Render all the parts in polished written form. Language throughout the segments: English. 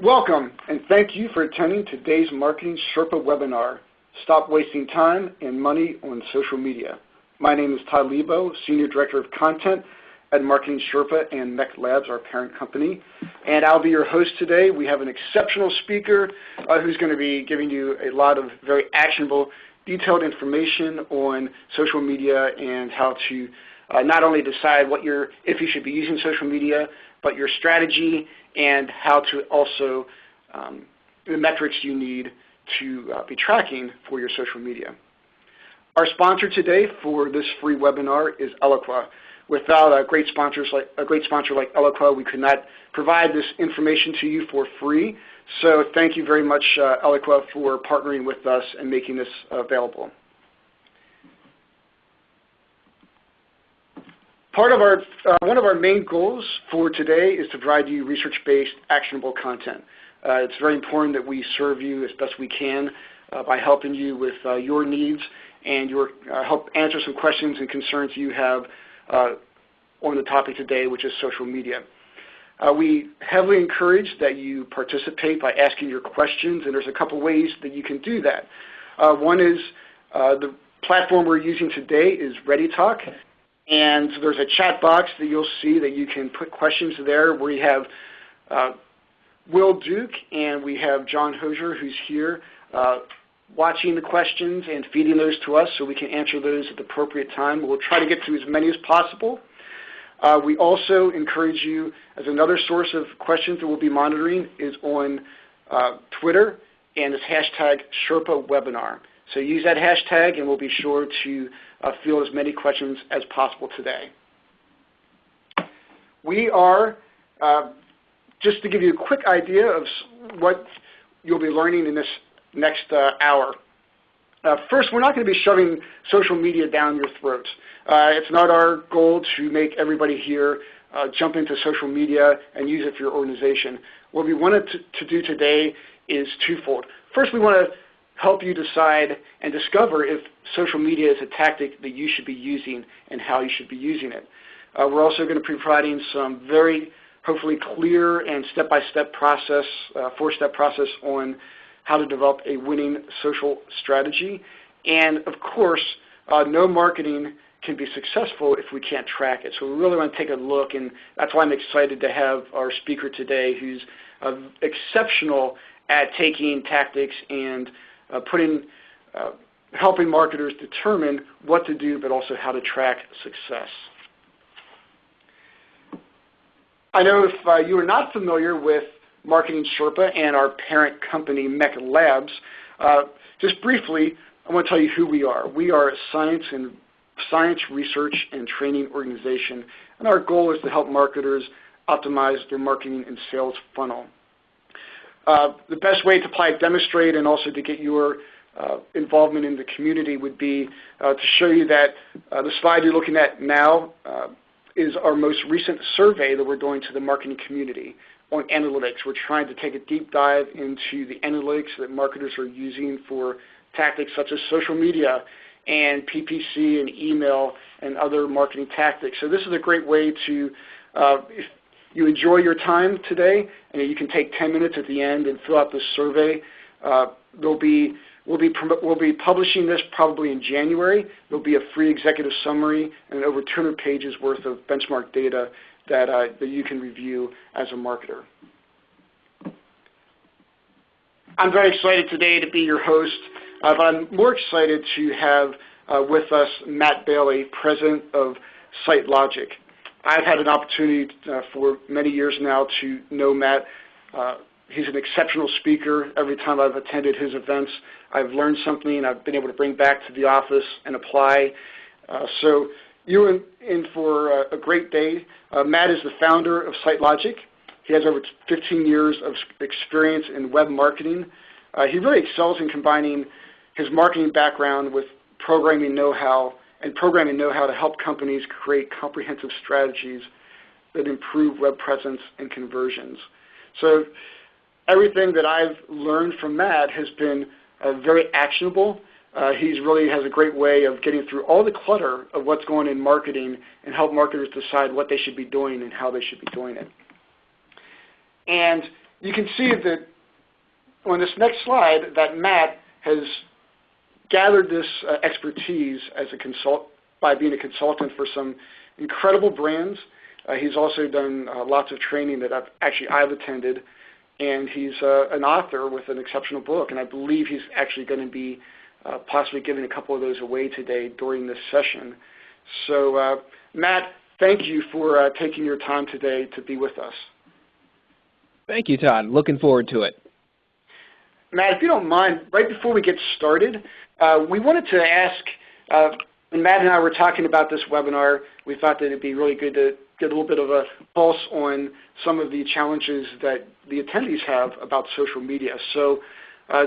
Welcome, and thank you for attending today's Marketing Sherpa webinar, Stop Wasting Time and Money on Social Media. My name is Todd Lebo, Senior Director of Content at Marketing Sherpa and Mech Labs, our parent company, and I'll be your host today. We have an exceptional speaker who's going to be giving you a lot of very actionable, detailed information on social media and how to not only decide if you should be using social media, but your strategy and how to also the metrics you need to be tracking for your social media. Our sponsor today for this free webinar is Eloqua. Without a great sponsor like Eloqua, we could not provide this information to you for free. So thank you very much, Eloqua, for partnering with us and making this available. One of our main goals for today is to provide you research-based, actionable content. It's very important that we serve you as best we can by helping you with your needs and help answer some questions and concerns you have on the topic today, which is social media. We heavily encourage that you participate by asking your questions, and there's a couple ways that you can do that. One is the platform we're using today is ReadyTalk. And there's a chat box that you'll see that you can put questions there. We have Will Duke and we have John Hosier, who's here watching the questions and feeding those to us so we can answer those at the appropriate time. We'll try to get to as many as possible. We also encourage you, as another source of questions that we'll be monitoring is on Twitter, and it's hashtag #SherpaWebinar. So use that hashtag, and we'll be sure to field as many questions as possible today. We are, just to give you a quick idea of what you'll be learning in this next hour. First, we're not going to be shoving social media down your throat. It's not our goal to make everybody here jump into social media and use it for your organization. What we wanted to do today is twofold. First, we want to help you decide and discover if social media is a tactic that you should be using and how you should be using it. We're also going to be providing some very, hopefully, clear and step-by-step process, four-step process on how to develop a winning social strategy. And, of course, no marketing can be successful if we can't track it. So we really want to take a look, and that's why I'm excited to have our speaker today who's exceptional at taking tactics and helping marketers determine what to do, but also how to track success. I know if you are not familiar with Marketing Sherpa and our parent company, Mech Labs, just briefly, I want to tell you who we are. We are a science research and training organization, and our goal is to help marketers optimize their marketing and sales funnel. The best way to apply, demonstrate, and also to get your involvement in the community would be to show you that the slide you're looking at now is our most recent survey that we're doing to the marketing community on analytics. We're trying to take a deep dive into the analytics that marketers are using for tactics such as social media and PPC and email and other marketing tactics. So this is a great way to, if you enjoy your time today, and you can take 10 minutes at the end and fill out this survey. We'll be publishing this probably in January. There'll be a free executive summary and over 200 pages worth of benchmark data that you can review as a marketer. I'm very excited today to be your host, but I'm more excited to have with us Matt Bailey, President of SiteLogic. I've had an opportunity for many years now to know Matt. He's an exceptional speaker. Every time I've attended his events, I've learned something I've been able to bring back to the office and apply. So you're in for a great day. Matt is the founder of SiteLogic. He has over 15 years of experience in web marketing. He really excels in combining his marketing background with programming know-how to help companies create comprehensive strategies that improve web presence and conversions. So everything that I've learned from Matt has been very actionable. He really has a great way of getting through all the clutter of what's going on in marketing and help marketers decide what they should be doing and how they should be doing it. And you can see that on this next slide that Matt has gathered this expertise as by being a consultant for some incredible brands. He's also done lots of training that I've attended, and he's an author with an exceptional book, and I believe he's actually going to be possibly giving a couple of those away today during this session. So Matt, thank you for taking your time today to be with us. Thank you, Todd. Looking forward to it. Matt, if you don't mind, right before we get started, we wanted to ask, when Matt and I were talking about this webinar, we thought that it would be really good to get a little bit of a pulse on some of the challenges that the attendees have about social media. So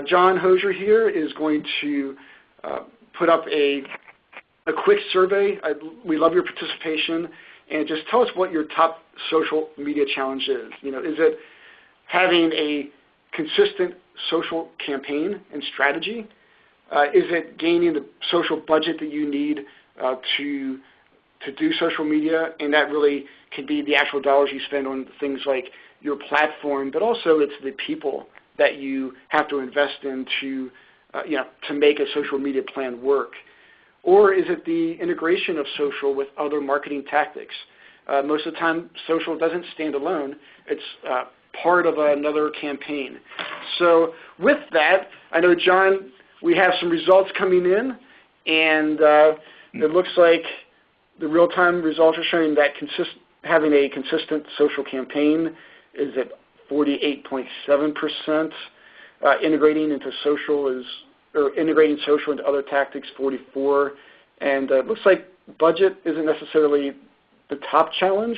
John Hosier here is going to put up a quick survey. We love your participation, and just tell us what your top social media challenge is. Is it having a consistent social campaign and strategy? Is it gaining the social budget that you need to do social media? And that really can be the actual dollars you spend on things like your platform, but also it's the people that you have to invest in to make a social media plan work. Or is it the integration of social with other marketing tactics? Most of the time, social doesn't stand alone. It's part of another campaign. So with that, I know, John, we have some results coming in, and it looks like the real-time results are showing that having a consistent social campaign is at 48.7%. Integrating social into other tactics, 44%. And it looks like budget isn't necessarily the top challenge.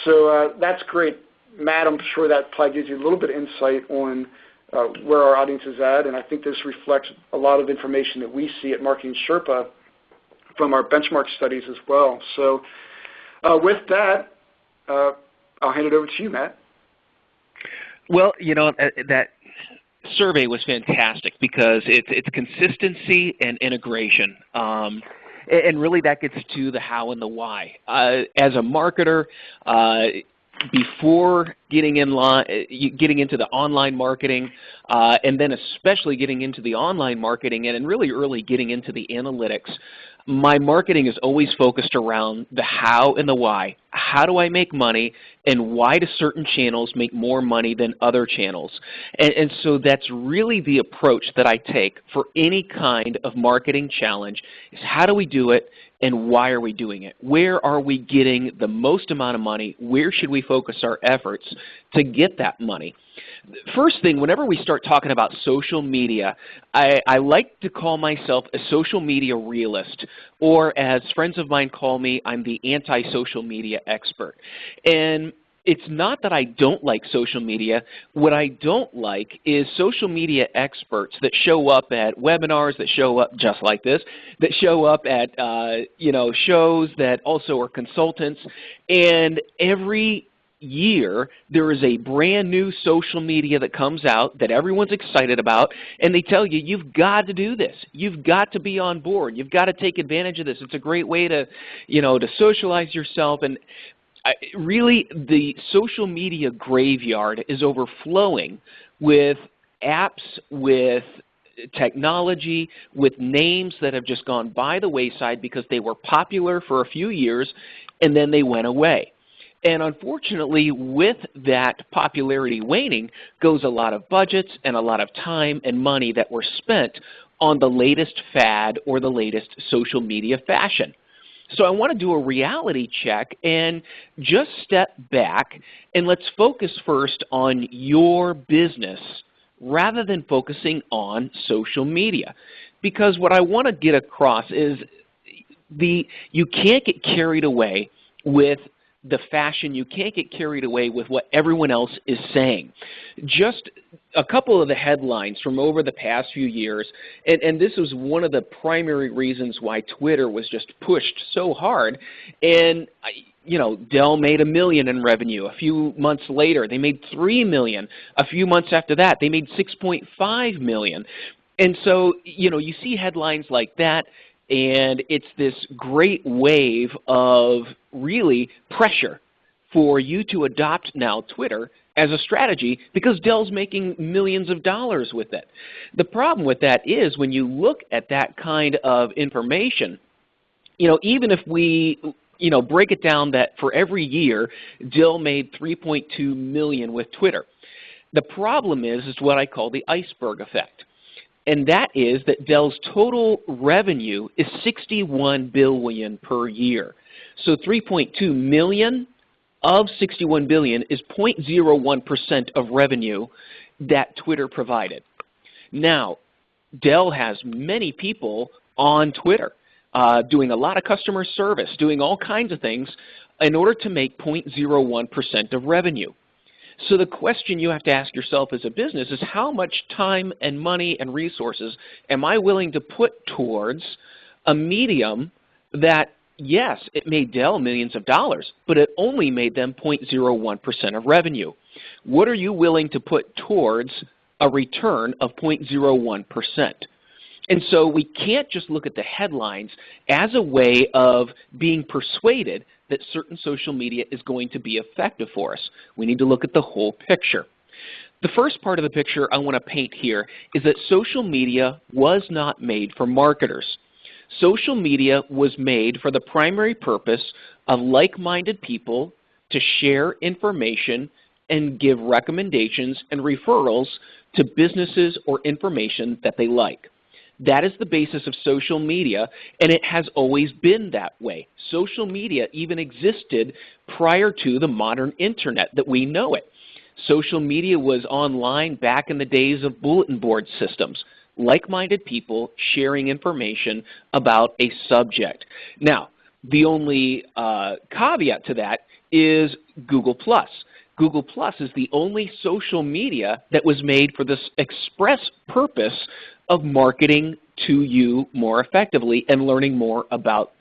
So that's great. Matt, I'm sure that probably gives you a little bit of insight on where our audience is at, and I think this reflects a lot of information that we see at MarketingSherpa from our benchmark studies as well. So with that, I'll hand it over to you, Matt. Well, that survey was fantastic because it's consistency and integration. And really that gets to the how and the why. As a marketer, before getting into the online marketing, and then especially getting into the online marketing and really early getting into the analytics, my marketing is always focused around the how and the why. How do I make money, and why do certain channels make more money than other channels? And so that's really the approach that I take for any kind of marketing challenge, is how do we do it, and why are we doing it? Where are we getting the most amount of money? Where should we focus our efforts to get that money? First thing, whenever we start talking about social media, I like to call myself a social media realist, or as friends of mine call me, I'm the anti-social media expert. And it's not that I don't like social media. What I don't like is social media experts that show up at webinars, that show up just like this, that show up at shows that also are consultants, and every year there is a brand new social media that comes out that everyone's excited about, and they tell you, you've got to do this. You've got to be on board. You've got to take advantage of this. It's a great way to, to socialize yourself. And really, the social media graveyard is overflowing with apps, with technology, with names that have just gone by the wayside because they were popular for a few years and then they went away. And unfortunately, with that popularity waning goes a lot of budgets and a lot of time and money that were spent on the latest fad or the latest social media fashion. So I want to do a reality check and just step back, and let's focus first on your business rather than focusing on social media. Because what I want to get across is you can't get carried away with the fashion. You can't get carried away with what everyone else is saying. Just a couple of the headlines from over the past few years, and this was one of the primary reasons why Twitter was just pushed so hard. And Dell made $1 million in revenue. A few months later, they made $3 million. A few months after that, they made $6.5 million. And so, you see headlines like that, and it's this great wave of really pressure for you to adopt now Twitter as a strategy because Dell's making millions of dollars with it. The problem with that is when you look at that kind of information, even if we break it down that for every year Dell made $3.2 million with Twitter. The problem is what I call the iceberg effect. And that is that Dell's total revenue is $61 billion per year. So $3.2 million of $61 billion is 0.01% of revenue that Twitter provided. Now, Dell has many people on Twitter doing a lot of customer service, doing all kinds of things in order to make 0.01% of revenue. So the question you have to ask yourself as a business is how much time and money and resources am I willing to put towards a medium that, yes, it made Dell millions of dollars, but it only made them 0.01% of revenue. What are you willing to put towards a return of 0.01%? And so we can't just look at the headlines as a way of being persuaded that certain social media is going to be effective for us. We need to look at the whole picture. The first part of the picture I want to paint here is that social media was not made for marketers. Social media was made for the primary purpose of like-minded people to share information and give recommendations and referrals to businesses or information that they like. That is the basis of social media, and it has always been that way. Social media even existed prior to the modern internet that we know it. Social media was online back in the days of bulletin board systems, like-minded people sharing information about a subject. Now, the only caveat to that is Google+. Google+ is the only social media that was made for this express purpose of marketing to you more effectively and learning more about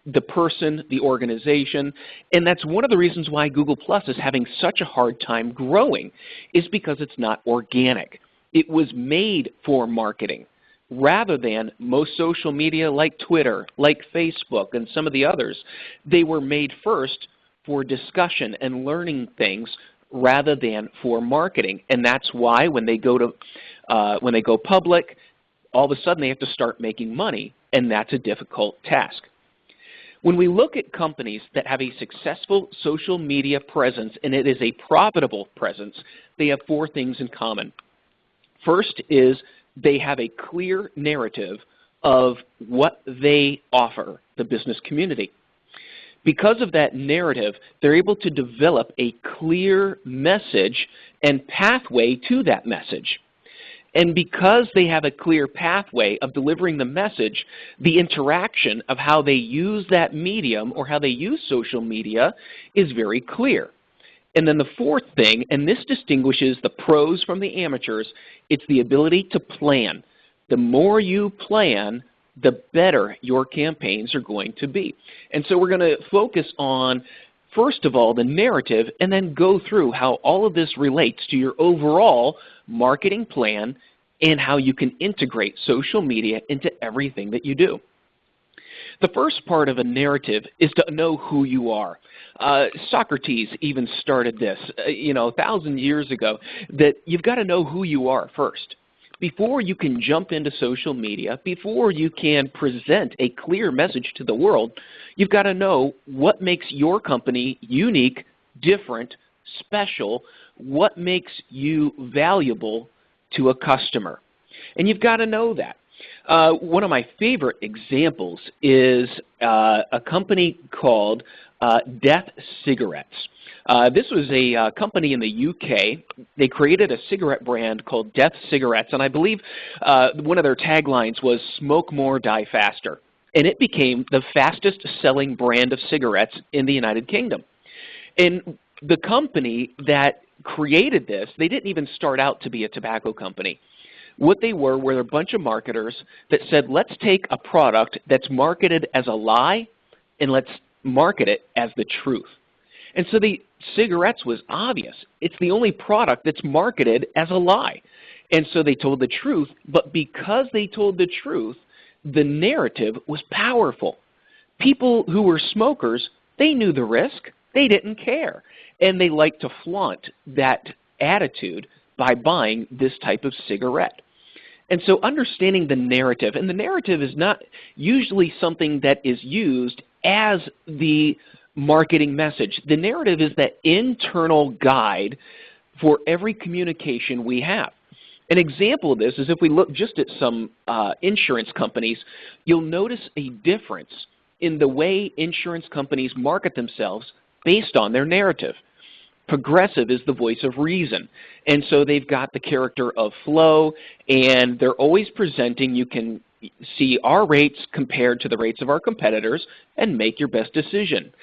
the person, the organization. And that's one of the reasons why Google+ is having such a hard time growing, is because it's not organic. It was made for marketing rather than most social media like Twitter, like Facebook, and some of the others. They were made first for discussion and learning things rather than for marketing. And that's why when they go public, all of a sudden they have to start making money, and that's a difficult task. When we look at companies that have a successful social media presence, and it is a profitable presence, they have four things in common. First is they have a clear narrative of what they offer the business community. Because of that narrative, they're able to develop a clear message and pathway to that message. And because they have a clear pathway of delivering the message, the interaction of how they use that medium or how they use social media is very clear. And then the fourth thing, and this distinguishes the pros from the amateurs, it's the ability to plan. The more you plan, the better your campaigns are going to be. And so we're going to focus on, first of all, the narrative, and then go through how all of this relates to your overall marketing plan and how you can integrate social media into everything that you do. The first part of a narrative is to know who you are. Socrates even started this, 1,000 years ago, that you've got to know who you are first. Before you can jump into social media, before you can present a clear message to the world, you've got to know what makes your company unique, different, special, what makes you valuable to a customer. And you've got to know that. One of my favorite examples is a company called Death Cigarettes. This was a company in the UK. They created a cigarette brand called Death Cigarettes, and I believe one of their taglines was "Smoke more, die faster." And it became the fastest selling brand of cigarettes in the United Kingdom. And the company that created this, they didn't even start out to be a tobacco company. What they were a bunch of marketers that said, let's take a product that's marketed as a lie and let's market it as the truth. And so the cigarettes was obvious. It's the only product that's marketed as a lie. And so they told the truth, but because they told the truth, the narrative was powerful. People who were smokers, they knew the risk. They didn't care. And they like to flaunt that attitude by buying this type of cigarette. And so understanding the narrative, and the narrative is not usually something that is used as the marketing message. The narrative is that internal guide for every communication we have. An example of this is if we look just at some insurance companies, you'll notice a difference in the way insurance companies market themselves based on their narrative. Progressive is the voice of reason, and so they've got the character of flow, and they're always presenting, you can see our rates compared to the rates of our competitors and make your best decision.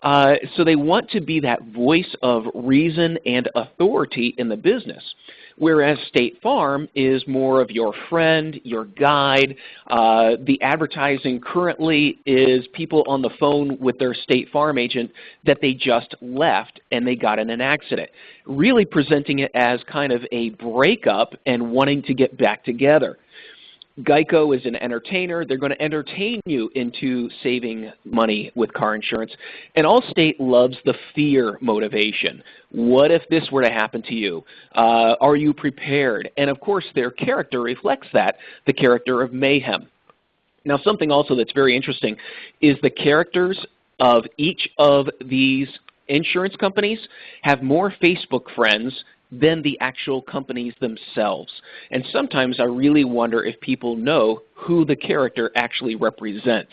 So they want to be that voice of reason and authority in the business, whereas State Farm is more of your friend, your guide. The advertising currently is people on the phone with their State Farm agent that they just left and they got in an accident, really presenting it as kind of a breakup and wanting to get back together. Geico is an entertainer. They're going to entertain you into saving money with car insurance. And Allstate loves the fear motivation. What if this were to happen to you? Are you prepared? And of course, their character reflects that, the character of mayhem. Now, something also that's very interesting is the characters of each of these insurance companies have more Facebook friends than the actual companies themselves. And sometimes I really wonder if people know who the character actually represents.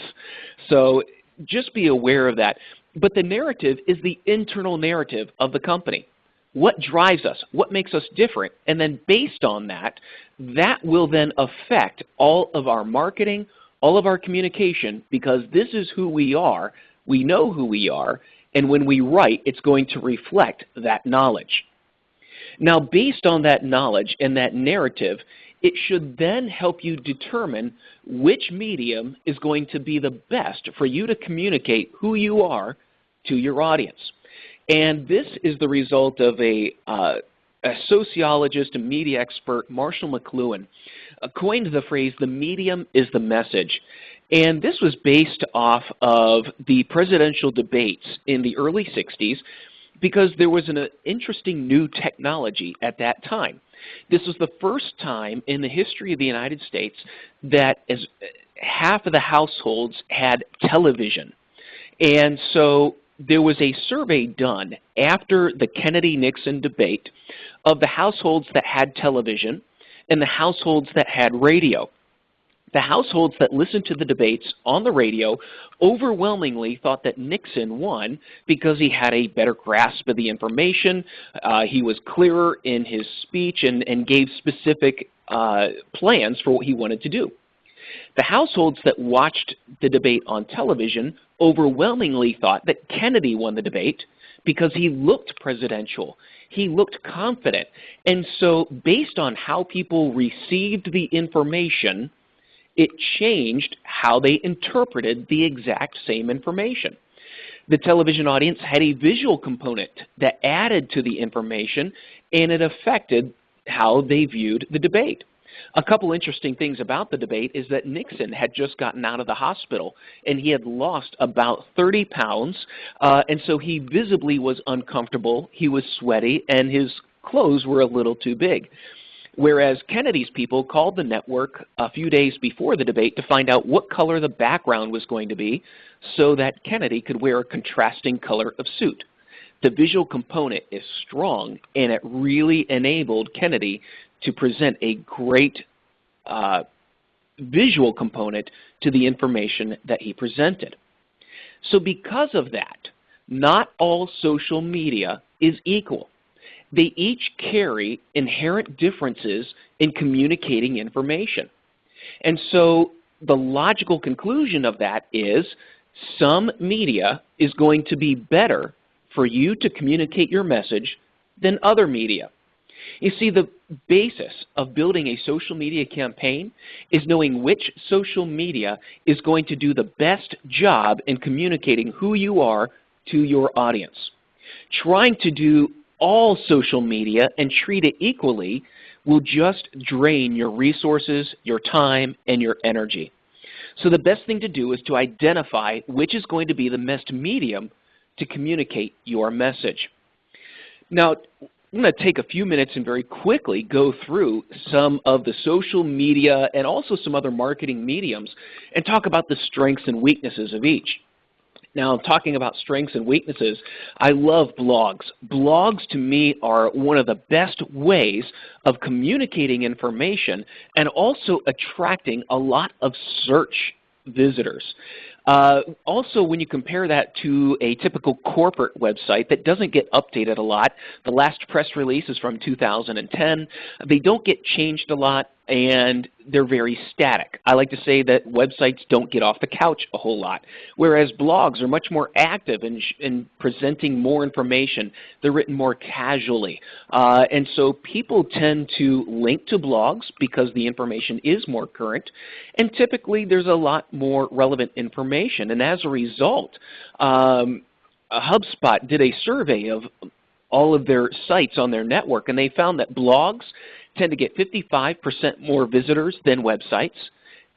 So just be aware of that. But the narrative is the internal narrative of the company. What drives us? What makes us different? And then based on that, that will then affect all of our marketing, all of our communication, because this is who we are. We know who we are. And when we write, it's going to reflect that knowledge. Now, based on that knowledge and that narrative, it should then help you determine which medium is going to be the best for you to communicate who you are to your audience. And this is the result of a sociologist and media expert, Marshall McLuhan, coined the phrase, the medium is the message. And this was based off of the presidential debates in the early 60s, because there was an interesting new technology at that time. This was the first time in the history of the United States that half of the households had television. And so there was a survey done after the Kennedy-Nixon debate of the households that had television and the households that had radio. The households that listened to the debates on the radio overwhelmingly thought that Nixon won because he had a better grasp of the information, he was clearer in his speech, and gave specific plans for what he wanted to do. The households that watched the debate on television overwhelmingly thought that Kennedy won the debate because he looked presidential. He looked confident. And so based on how people received the information, it changed how they interpreted the exact same information. The television audience had a visual component that added to the information, and it affected how they viewed the debate. A couple interesting things about the debate is that Nixon had just gotten out of the hospital, and he had lost about 30 pounds, and so he visibly was uncomfortable, he was sweaty, and his clothes were a little too big. Whereas Kennedy's people called the network a few days before the debate to find out what color the background was going to be so that Kennedy could wear a contrasting color of suit. The visual component is strong, and it really enabled Kennedy to present a great visual component to the information that he presented. So because of that, not all social media is equal. They each carry inherent differences in communicating information. And so the logical conclusion of that is some media is going to be better for you to communicate your message than other media. You see, the basis of building a social media campaign is knowing which social media is going to do the best job in communicating who you are to your audience. Trying to do all social media and treat it equally will just drain your resources, your time, and your energy. So the best thing to do is to identify which is going to be the best medium to communicate your message. Now, I'm going to take a few minutes and very quickly go through some of the social media and also some other marketing mediums and talk about the strengths and weaknesses of each. Now, talking about strengths and weaknesses, I love blogs. Blogs to me are one of the best ways of communicating information and also attracting a lot of search visitors. Also, when you compare that to a typical corporate website that doesn't get updated a lot, the last press release is from 2010. They don't get changed a lot, and they're very static. I like to say that websites don't get off the couch a whole lot, whereas blogs are much more active in presenting more information. They're written more casually. And so people tend to link to blogs because the information is more current, and typically there's a lot more relevant information. And as a result, HubSpot did a survey of all of their sites on their network, and they found that blogs tend to get 55% more visitors than websites.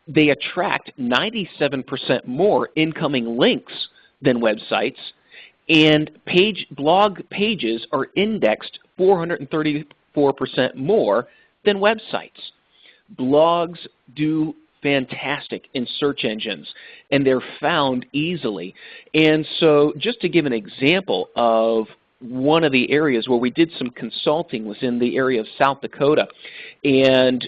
They attract 97% more incoming links than websites, and blog pages are indexed 434% more than websites. Blogs do fantastic in search engines, and they're found easily. And so just to give an example of one of the areas where we did some consulting was in the area of South Dakota. And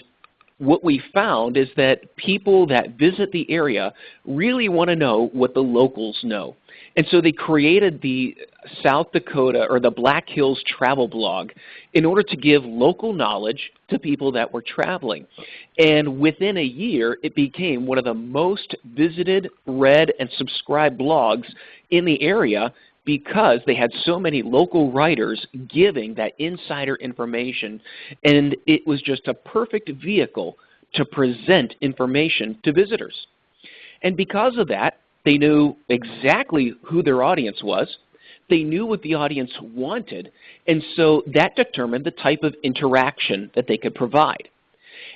what we found is that people that visit the area really want to know what the locals know. And so they created the South Dakota or the Black Hills travel blog in order to give local knowledge to people that were traveling. And within a year, it became one of the most visited, read, and subscribed blogs in the area because they had so many local writers giving that insider information, and it was just a perfect vehicle to present information to visitors. And because of that, they knew exactly who their audience was. They knew what the audience wanted, and so that determined the type of interaction that they could provide.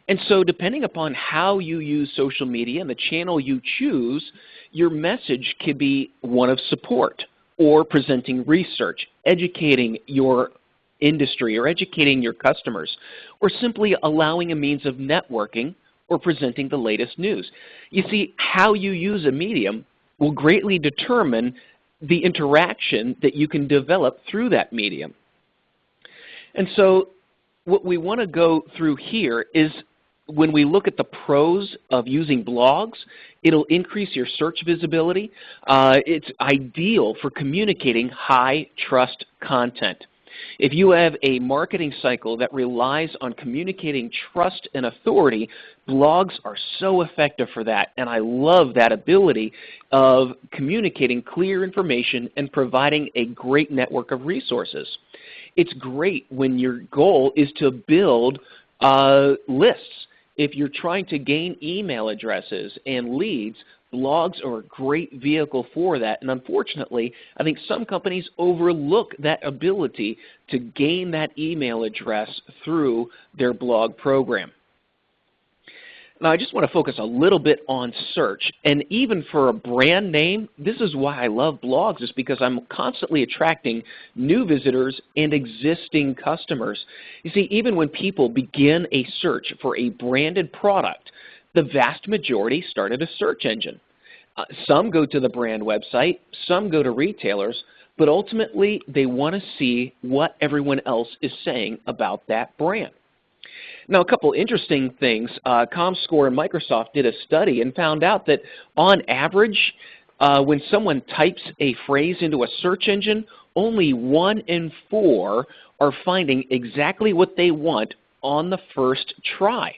And so depending upon how you use social media and the channel you choose, your message could be one of support, or presenting research, educating your industry or educating your customers, or simply allowing a means of networking or presenting the latest news. You see, how you use a medium will greatly determine the interaction that you can develop through that medium. And so what we want to go through here is when we look at the pros of using blogs, it'll increase your search visibility. It's ideal for communicating high trust content. If you have a marketing cycle that relies on communicating trust and authority, blogs are so effective for that, and I love that ability of communicating clear information and providing a great network of resources. It's great when your goal is to build lists. If you're trying to gain email addresses and leads, blogs are a great vehicle for that. And unfortunately, I think some companies overlook that ability to gain that email address through their blog program. Now, I just want to focus a little bit on search. And even for a brand name, this is why I love blogs, is because I'm constantly attracting new visitors and existing customers. You see, even when people begin a search for a branded product, the vast majority start at a search engine. Some go to the brand website, some go to retailers, but ultimately they want to see what everyone else is saying about that brand. Now, a couple interesting things. ComScore and Microsoft did a study and found out that on average, when someone types a phrase into a search engine, only 1 in 4 are finding exactly what they want on the first try.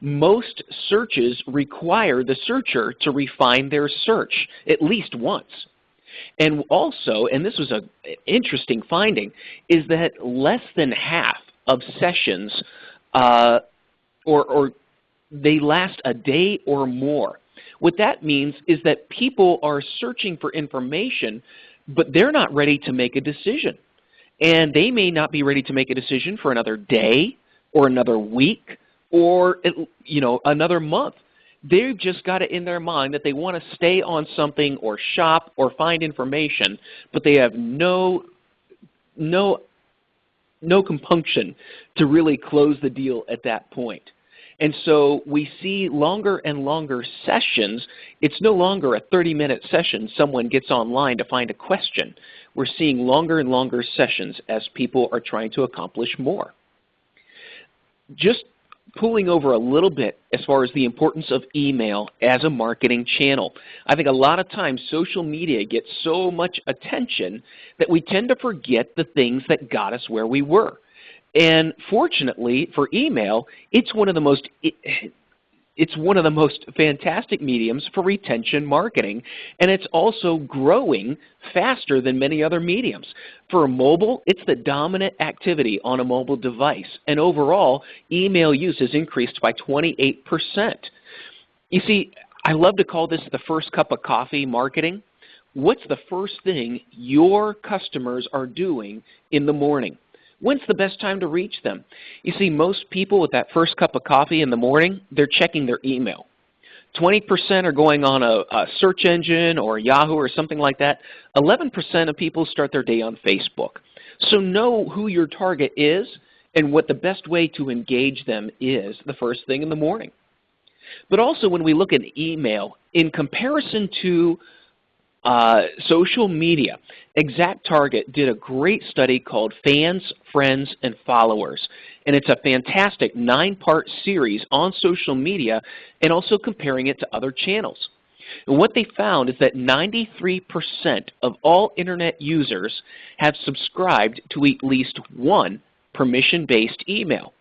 Most searches require the searcher to refine their search at least once. And also, and this was an interesting finding, is that less than half of sessions or they last a day or more. What that means is that people are searching for information, but they're not ready to make a decision. And they may not be ready to make a decision for another day or another week or another month. They've just got it in their mind that they want to stay on something or shop or find information, but they have no no compunction to really close the deal at that point. And so we see longer and longer sessions. It's no longer a 30-minute session someone gets online to find a question. We're seeing longer and longer sessions as people are trying to accomplish more. Just pulling over a little bit as far as the importance of email as a marketing channel. I think a lot of times social media gets so much attention that we tend to forget the things that got us where we were. And fortunately for email, it's one of the most fantastic mediums for retention marketing, and it's also growing faster than many other mediums. For mobile, it's the dominant activity on a mobile device, and overall, email use has increased by 28%. You see, I love to call this the first cup of coffee marketing. What's the first thing your customers are doing in the morning? When's the best time to reach them? You see, most people with that first cup of coffee in the morning, they're checking their email. 20% are going on a search engine or Yahoo or something like that. 11% of people start their day on Facebook. So know who your target is and what the best way to engage them is the first thing in the morning. But also when we look at email, in comparison to social media, ExactTarget did a great study called Fans, Friends, and Followers. And it's a fantastic 9-part series on social media and also comparing it to other channels. And what they found is that 93% of all Internet users have subscribed to at least one permission-based email,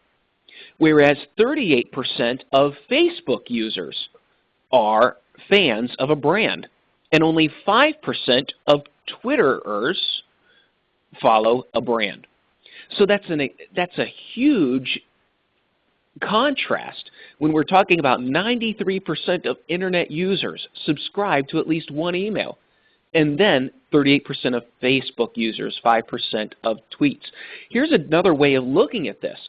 whereas 38% of Facebook users are fans of a brand. And only 5% of Twitterers follow a brand. So that's a huge contrast when we're talking about 93% of Internet users subscribe to at least one email, and then 38% of Facebook users, 5% of tweets. Here's another way of looking at this.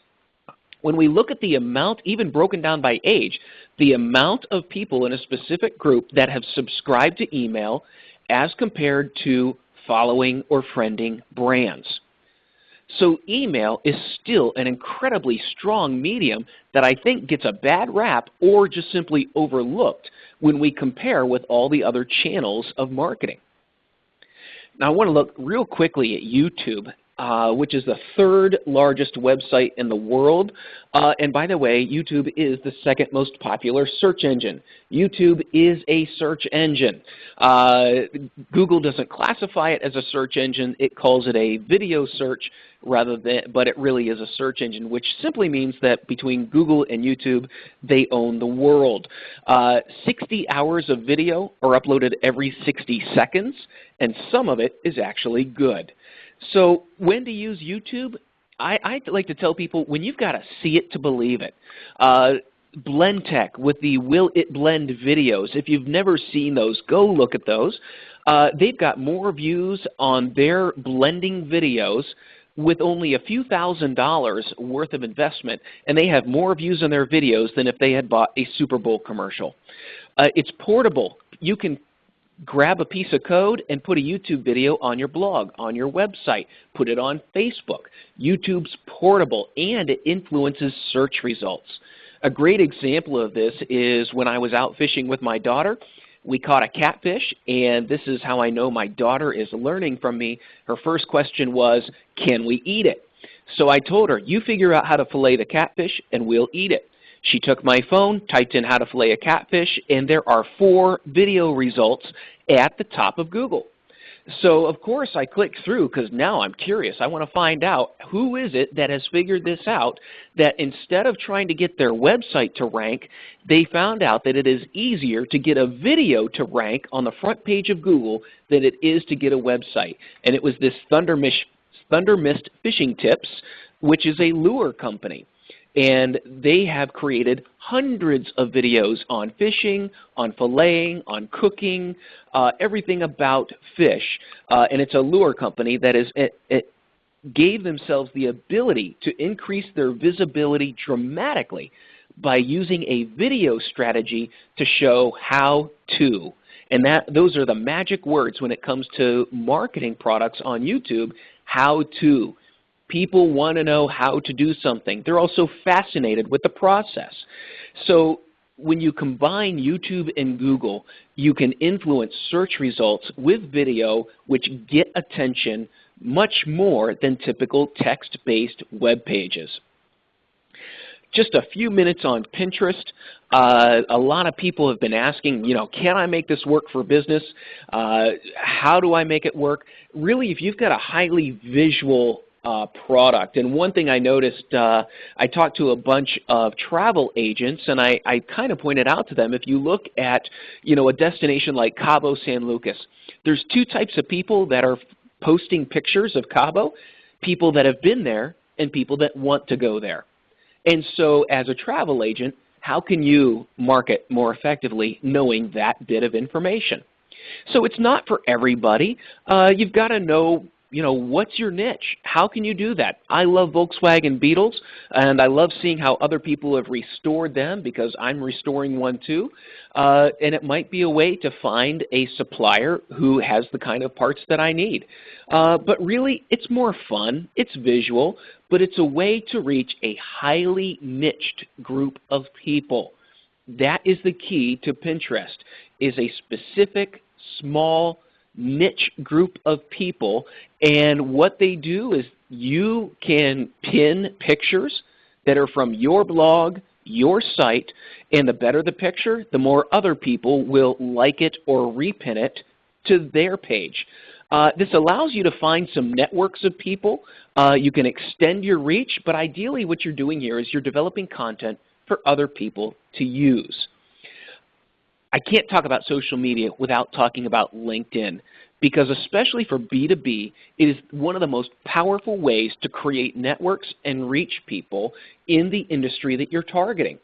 When we look at the amount, even broken down by age, the amount of people in a specific group that have subscribed to email as compared to following or friending brands. So email is still an incredibly strong medium that I think gets a bad rap or just simply overlooked when we compare with all the other channels of marketing. Now I want to look real quickly at YouTube, which is the third largest website in the world. And by the way, YouTube is the second most popular search engine. YouTube is a search engine. Google doesn't classify it as a search engine. It calls it a video search but it really is a search engine, which simply means that between Google and YouTube, they own the world. 60 hours of video are uploaded every 60 seconds, and some of it is actually good. So when to use YouTube? I like to tell people when you've got to see it to believe it. BlendTech with the Will It Blend videos. If you've never seen those, go look at those. They've got more views on their blending videos with only a few $1,000s worth of investment, and they have more views on their videos than if they had bought a Super Bowl commercial. It's portable. You can grab a piece of code and put a YouTube video on your blog, on your website, put it on Facebook. YouTube's portable and it influences search results. A great example of this is when I was out fishing with my daughter. We caught a catfish, and this is how I know my daughter is learning from me. Her first question was, can we eat it? So I told her, you figure out how to fillet the catfish and we'll eat it. She took my phone, typed in how to fillet a catfish, and there are 4 video results at the top of Google. So of course I clicked through because now I'm curious. I want to find out who is it that has figured this out, that instead of trying to get their website to rank, they found out that it is easier to get a video to rank on the front page of Google than it is to get a website. And it was this Thunder Mist Fishing Tips, which is a lure company. And they have created hundreds of videos on fishing, on filleting, on cooking, everything about fish. And it's a lure company that it gave themselves the ability to increase their visibility dramatically by using a video strategy to show how to. And those are the magic words when it comes to marketing products on YouTube, how to. People want to know how to do something. They're also fascinated with the process. So when you combine YouTube and Google, you can influence search results with video, which get attention much more than typical text-based web pages. Just a few minutes on Pinterest. A lot of people have been asking, can I make this work for business? How do I make it work? Really, if you've got a highly visual product, and one thing I noticed, I talked to a bunch of travel agents, and I kind of pointed out to them, if you look at a destination like Cabo San Lucas, there's two types of people that are posting pictures of Cabo, people that have been there and people that want to go there. And so as a travel agent, how can you market more effectively knowing that bit of information? So it's not for everybody. You've got to know, what's your niche? How can you do that? I love Volkswagen Beetles, and I love seeing how other people have restored them because I'm restoring one too. And it might be a way to find a supplier who has the kind of parts that I need. But really, it's more fun. It's visual, but it's a way to reach a highly niched group of people. That is the key to Pinterest, is a specific, small, niche group of people, and what they do is you can pin pictures that are from your blog, your site, and the better the picture, the more other people will like it or repin it to their page. This allows you to find some networks of people. You can extend your reach, but ideally what you're doing here is you're developing content for other people to use. I can't talk about social media without talking about LinkedIn, because especially for B2B, it is one of the most powerful ways to create networks and reach people in the industry that you're targeting.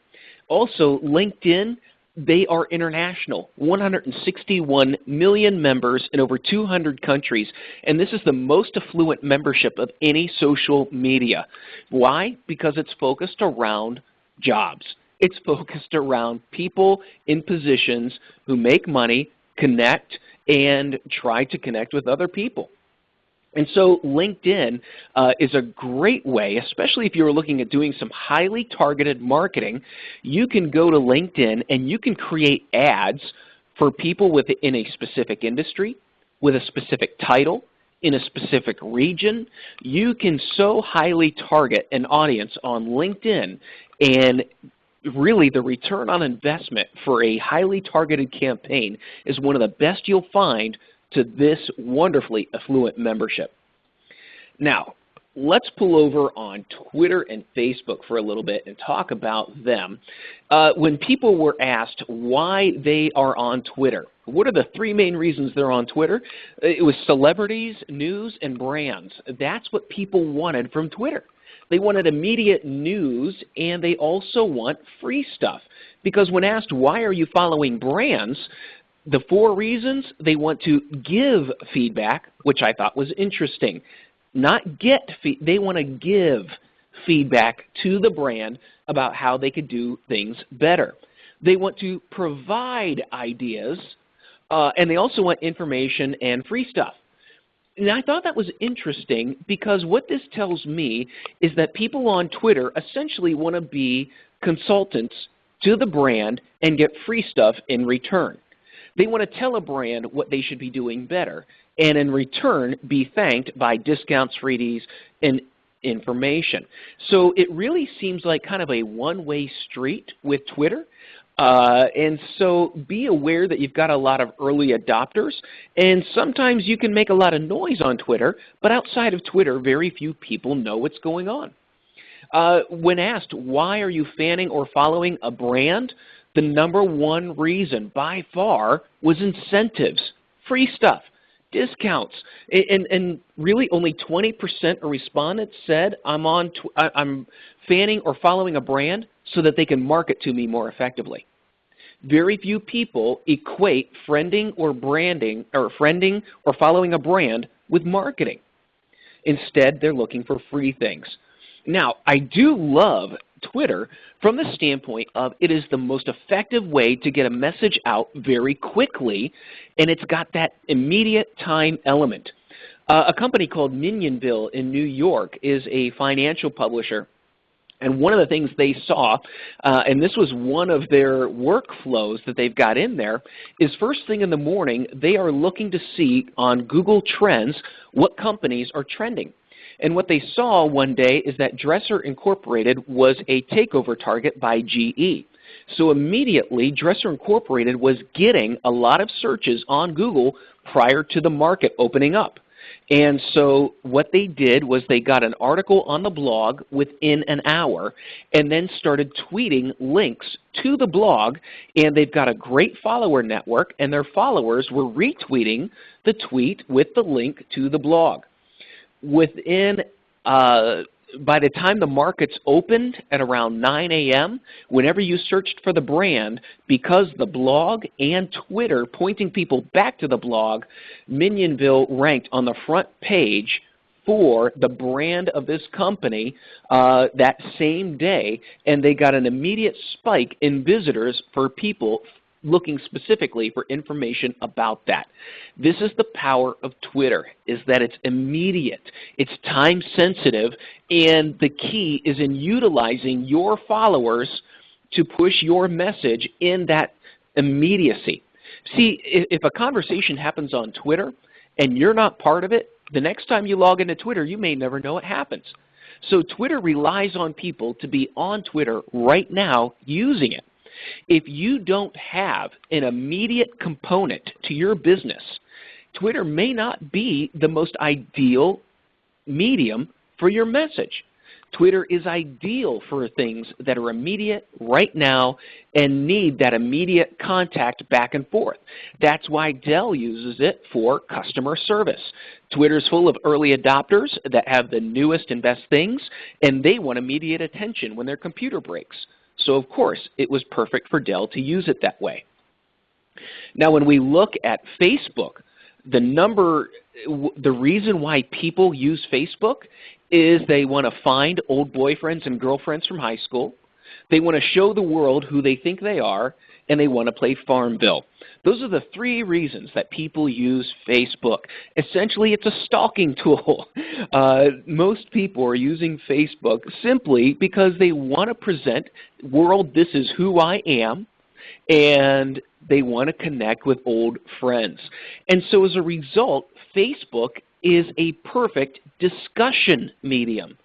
Also, LinkedIn, they are international, 161 million members in over 200 countries, and this is the most affluent membership of any social media. Why? Because it's focused around jobs. It's focused around people in positions who make money, connect, and try to connect with other people. And so LinkedIn is a great way, especially if you're looking at doing some highly targeted marketing. You can go to LinkedIn and you can create ads for people within a specific industry, with a specific title, in a specific region. You can so highly target an audience on LinkedIn, and really the return on investment for a highly targeted campaign is one of the best you'll find to this wonderfully affluent membership. Now, let's pull over on Twitter and Facebook for a little bit and talk about them. When people were asked why they are on Twitter, what are the three main reasons they're on Twitter? It was celebrities, news, and brands. That's what people wanted from Twitter. They wanted immediate news, and they also want free stuff. Because when asked, why are you following brands, the four reasons: they want to give feedback, which I thought was interesting. Not get feedback, they want to give feedback to the brand about how they could do things better. They want to provide ideas, and they also want information and free stuff. And I thought that was interesting, because what this tells me is that people on Twitter essentially want to be consultants to the brand and get free stuff in return. They want to tell a brand what they should be doing better, and in return be thanked by discounts, freebies, and information. So it really seems like kind of a one-way street with Twitter. And so be aware that you've got a lot of early adopters, and sometimes you can make a lot of noise on Twitter, but outside of Twitter, very few people know what's going on. When asked, why are you fanning or following a brand, the number one reason by far was incentives, free stuff, discounts, and really only 20% of respondents said I'm fanning or following a brand so that they can market to me more effectively. Very few people equate friending or following a brand with marketing. Instead, they're looking for free things. Now, I do love Twitter from the standpoint of it is the most effective way to get a message out very quickly, and it's got that immediate time element. A company called Minionville in New York is a financial publisher. And one of the things they saw, and this was one of their workflows that they've got in there, is first thing in the morning, they are looking to see on Google Trends what companies are trending. And what they saw one day is that Dresser Incorporated was a takeover target by GE. So immediately, Dresser Incorporated was getting a lot of searches on Google prior to the market opening up. And so what they did was they got an article on the blog within an hour and then started tweeting links to the blog, and they've got a great follower network, and their followers were retweeting the tweet with the link to the blog. By the time the markets opened at around 9 a.m., whenever you searched for the brand, because the blog and Twitter pointing people back to the blog, Minionville ranked on the front page for the brand of this company that same day, and they got an immediate spike in visitors for people looking specifically for information about that. This is the power of Twitter, is that it's immediate, it's time sensitive, and the key is in utilizing your followers to push your message in that immediacy. See, if a conversation happens on Twitter and you're not part of it, the next time you log into Twitter, you may never know it happens. So Twitter relies on people to be on Twitter right now using it. If you don't have an immediate component to your business, Twitter may not be the most ideal medium for your message. Twitter is ideal for things that are immediate right now and need that immediate contact back and forth. That's why Dell uses it for customer service. Twitter's full of early adopters that have the newest and best things, and they want immediate attention when their computer breaks. So of course, it was perfect for Dell to use it that way. Now when we look at Facebook, the reason why people use Facebook is they want to find old boyfriends and girlfriends from high school, they want to show the world who they think they are, and they want to play Farmville. Those are the three reasons that people use Facebook. Essentially, it's a stalking tool. Most people are using Facebook simply because they want to present, world, this is who I am, and they want to connect with old friends. And so as a result, Facebook is a perfect discussion medium.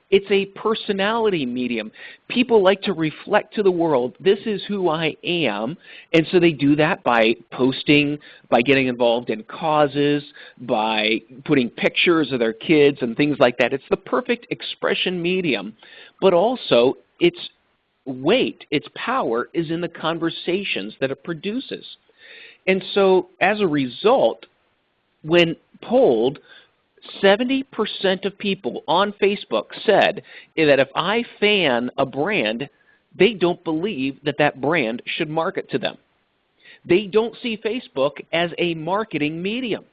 It's a personality medium. People like to reflect to the world, this is who I am, and so they do that by posting, by getting involved in causes, by putting pictures of their kids and things like that. It's the perfect expression medium, but also its weight, its power is in the conversations that it produces. And so as a result, when polled, 70% of people on Facebook said that if I fan a brand, they don't believe that that brand should market to them. They don't see Facebook as a marketing medium.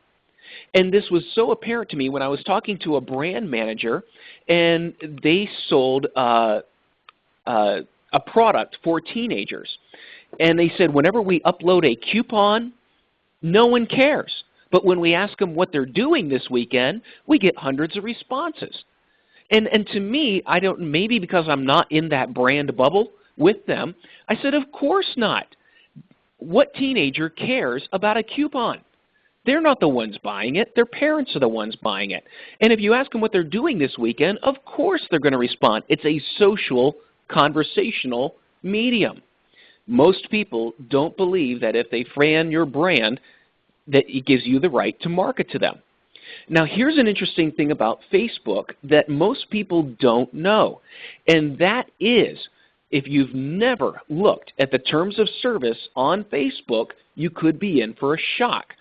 And this was so apparent to me when I was talking to a brand manager, and they sold a product for teenagers. And they said whenever we upload a coupon, no one cares. But when we ask them what they're doing this weekend, we get hundreds of responses. And to me, maybe because I'm not in that brand bubble with them, I said, of course not. What teenager cares about a coupon? They're not the ones buying it. Their parents are the ones buying it. And if you ask them what they're doing this weekend, of course they're going to respond. It's a social, conversational medium. Most people don't believe that if they fan your brand, that it gives you the right to market to them. Now here's an interesting thing about Facebook that most people don't know, and that is if you've never looked at the terms of service on Facebook, you could be in for a shock.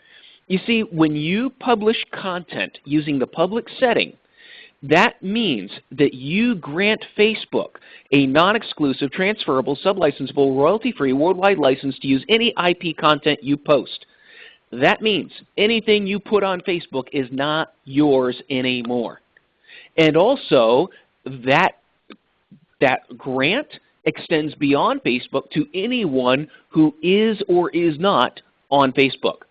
You see, when you publish content using the public setting, that means that you grant Facebook a non-exclusive, transferable, sublicensable, royalty-free, worldwide license to use any IP content you post. That means anything you put on Facebook is not yours anymore. And also, that grant extends beyond Facebook to anyone who is or is not on Facebook.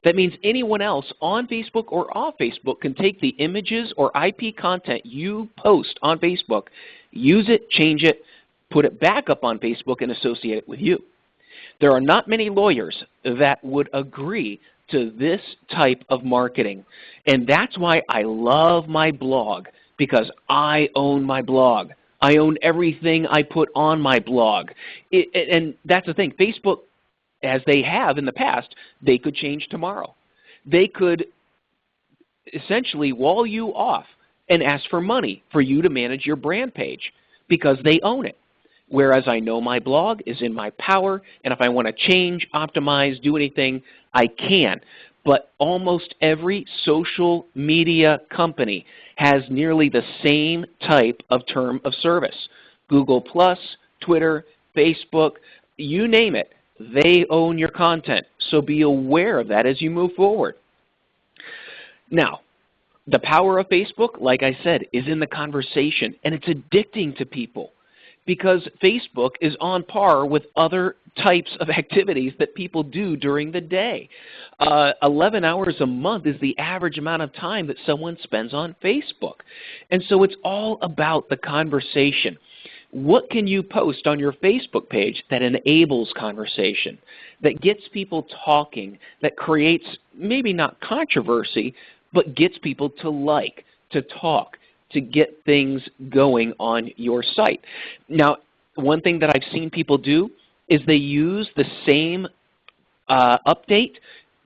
That means anyone else on Facebook or off Facebook can take the images or IP content you post on Facebook, use it, change it, put it back up on Facebook, and associate it with you. There are not many lawyers that would agree to this type of marketing. And that's why I love my blog, because I own my blog. I own everything I put on my blog. And that's the thing. Facebook, as they have in the past, they could change tomorrow. They could essentially wall you off and ask for money for you to manage your brand page because they own it. Whereas I know my blog is in my power, and if I want to change, optimize, do anything, I can. But almost every social media company has nearly the same type of term of service. Google+, Twitter, Facebook, you name it, they own your content. So be aware of that as you move forward. Now, the power of Facebook, like I said, is in the conversation, and it's addicting to people, because Facebook is on par with other types of activities that people do during the day. 11 hours a month is the average amount of time that someone spends on Facebook. And so it's all about the conversation. What can you post on your Facebook page that enables conversation, that gets people talking, that creates maybe not controversy, but gets people to like, to talk, to get things going on your site? Now, one thing that I've seen people do is they use the same update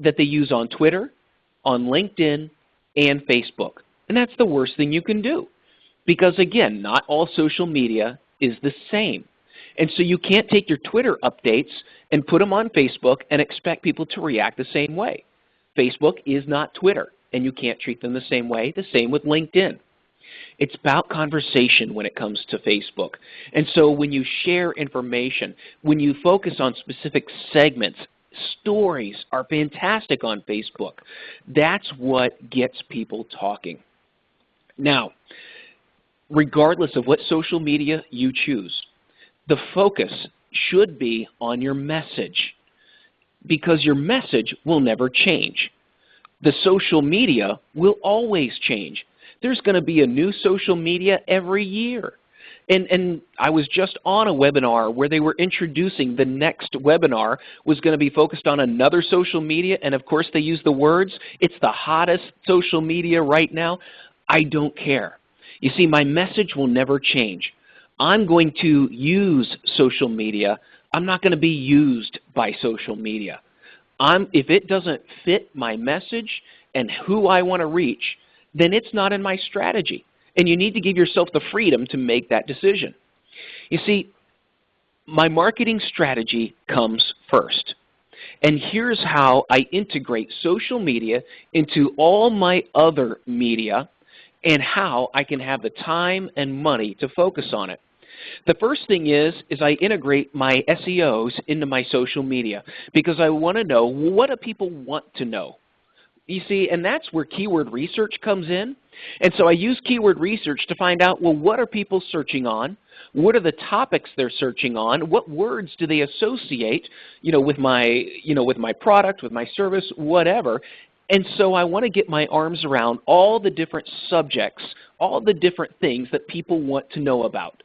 that they use on Twitter, on LinkedIn, and Facebook. And that's the worst thing you can do, because again, not all social media is the same. And so you can't take your Twitter updates and put them on Facebook and expect people to react the same way. Facebook is not Twitter, and you can't treat them the same way. The same with LinkedIn. It's about conversation when it comes to Facebook. And so when you share information, when you focus on specific segments, stories are fantastic on Facebook. That's what gets people talking. Now, regardless of what social media you choose, the focus should be on your message, because your message will never change. The social media will always change. There's going to be a new social media every year. And I was just on a webinar where they were introducing the next webinar was going to be focused on another social media, and of course they use the words, it's the hottest social media right now. I don't care. You see, my message will never change. I'm going to use social media. I'm not going to be used by social media. If it doesn't fit my message and who I want to reach, then it's not in my strategy. And you need to give yourself the freedom to make that decision. You see, my marketing strategy comes first. And here's how I integrate social media into all my other media and how I can have the time and money to focus on it. The first thing is I integrate my SEOs into my social media, because I want to know, what do people want to know? You see, and that's where keyword research comes in. And so I use keyword research to find out, well, what are people searching on? What are the topics they're searching on? What words do they associate, with my product, with my service, whatever? And so I want to get my arms around all the different subjects, all the different things that people want to know about.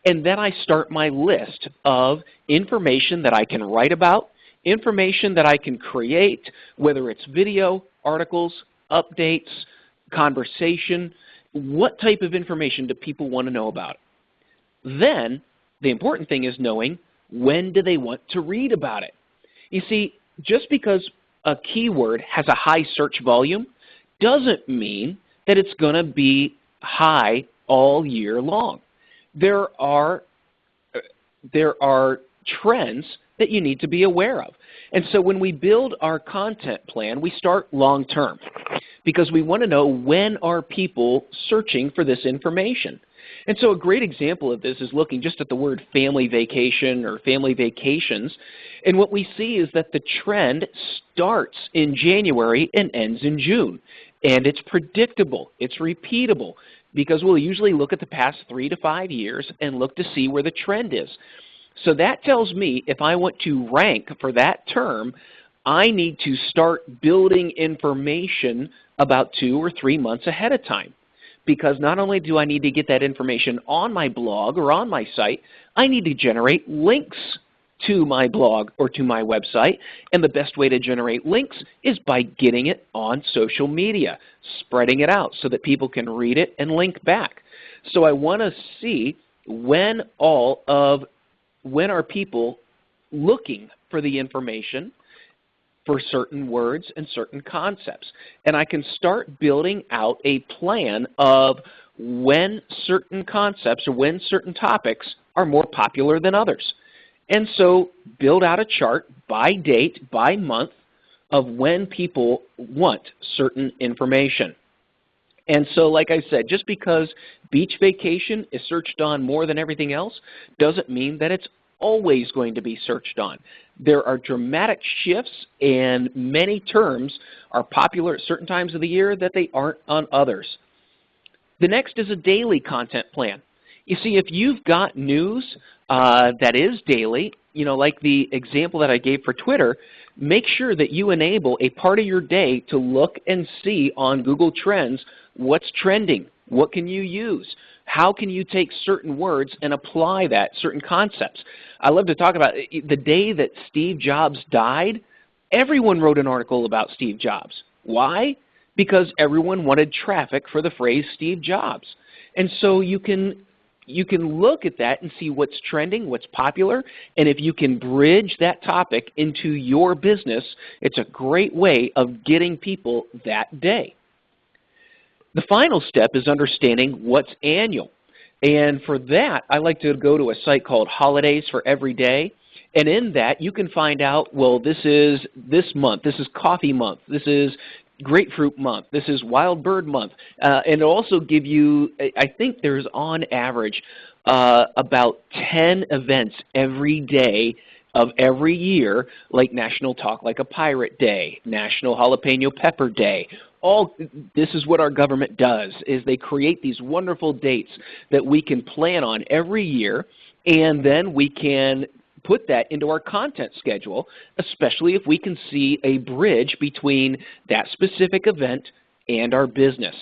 And then I start my list of information that I can write about, information that I can create, whether it's video, articles, updates, conversation. What type of information do people want to know about? Then the important thing is knowing, when do they want to read about it? You see, just because a keyword has a high search volume doesn't mean that it's going to be high all year long. There are trends that you need to be aware of. And so when we build our content plan, we start long term, because we want to know, when are people searching for this information? And so a great example of this is looking just at the word family vacation or family vacations. And what we see is that the trend starts in January and ends in June. And it's predictable. It's repeatable, because we'll usually look at the past 3 to 5 years and look to see where the trend is. So that tells me if I want to rank for that term, I need to start building information about 2 or 3 months ahead of time. Because not only do I need to get that information on my blog or on my site, I need to generate links to my blog or to my website. And the best way to generate links is by getting it on social media, spreading it out so that people can read it and link back. So I want to see when are people looking for the information for certain words and certain concepts. And I can start building out a plan of when certain concepts or when certain topics are more popular than others. And so build out a chart by date, by month, of when people want certain information. And so, like I said, just because beach vacation is searched on more than everything else doesn't mean that it's always going to be searched on. There are dramatic shifts, and many terms are popular at certain times of the year that they aren't on others. The next is a daily content plan. You see, if you've got news that is daily, like the example that I gave for Twitter, make sure that you enable a part of your day to look and see on Google Trends what's trending, what can you use, how can you take certain words and apply that, certain concepts. I love to talk about the day that Steve Jobs died, everyone wrote an article about Steve Jobs. Why? Because everyone wanted traffic for the phrase Steve Jobs. And so you can look at that and see what's trending, what's popular, and if you can bridge that topic into your business, it's a great way of getting people that day. The final step is understanding what's annual. And for that, I like to go to a site called Holidays for Every Day. And in that, you can find out, well, this is this month, this is coffee month, this is grapefruit month, this is wild bird month. And it'll also give you, I think there's on average about 10 events every day of every year, like National Talk Like a Pirate Day, National Jalapeno Pepper Day. This is what our government does, is they create these wonderful dates that we can plan on every year, and then we can put that into our content schedule, especially if we can see a bridge between that specific event and our business.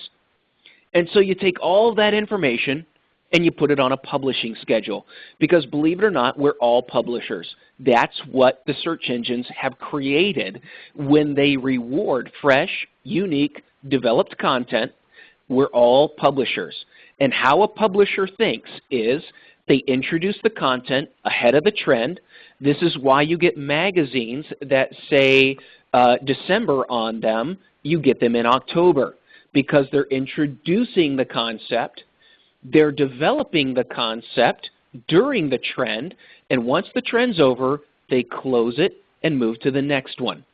And so you take all of that information and you put it on a publishing schedule, because believe it or not, we're all publishers. That's what the search engines have created when they reward fresh, unique, developed content. We're all publishers. And how a publisher thinks is they introduce the content ahead of the trend. This is why you get magazines that say December on them. You get them in October, because they're introducing the concept. They're developing the concept during the trend, and once the trend's over, they close it and move to the next one.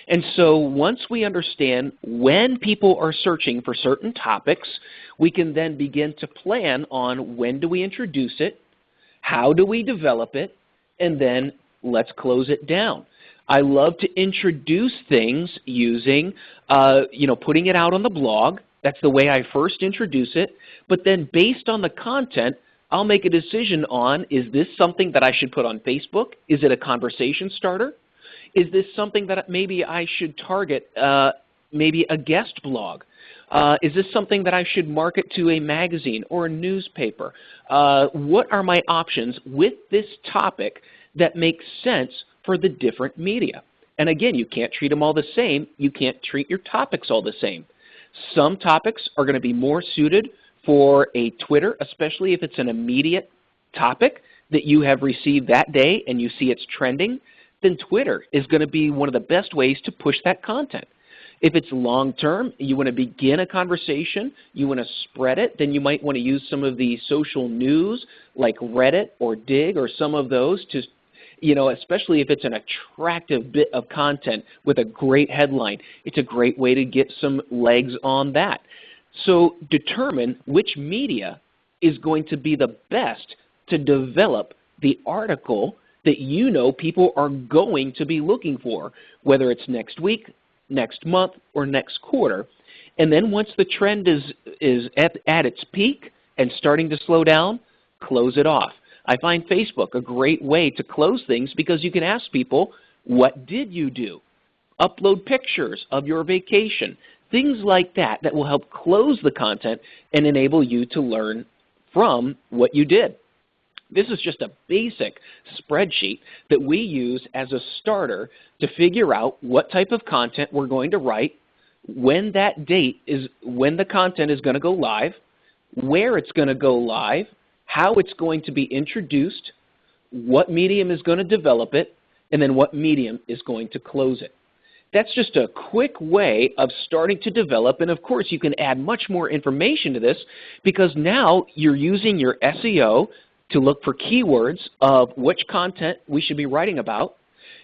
And so once we understand when people are searching for certain topics, we can then begin to plan on when do we introduce it, how do we develop it, and then let's close it down. I love to introduce things using, putting it out on the blog. That's the way I first introduce it. But then based on the content, I'll make a decision on, is this something that I should put on Facebook? Is it a conversation starter? Is this something that maybe I should target, maybe a guest blog? Is this something that I should market to a magazine or a newspaper? What are my options with this topic that makes sense for the different media? And again, you can't treat them all the same. You can't treat your topics all the same. Some topics are going to be more suited for a Twitter, especially if it's an immediate topic that you have received that day and you see it's trending. Then Twitter is going to be one of the best ways to push that content. If it's long-term, you want to begin a conversation, you want to spread it, then you might want to use some of the social news like Reddit or Dig or some of those to, especially if it's an attractive bit of content with a great headline. It's a great way to get some legs on that. So determine which media is going to be the best to develop the article that people are going to be looking for, whether it's next week, next month, or next quarter. And then once the trend is at its peak and starting to slow down, close it off. I find Facebook a great way to close things because you can ask people, what did you do? upload pictures of your vacation, things like that that will help close the content and enable you to learn from what you did. This is just a basic spreadsheet that we use as a starter to figure out what type of content we're going to write, when that date is, when the content is going to go live, where it's going to go live, how it's going to be introduced, what medium is going to develop it, and then what medium is going to close it. That's just a quick way of starting to develop, and of course you can add much more information to this because now you're using your SEO to look for keywords of which content we should be writing about.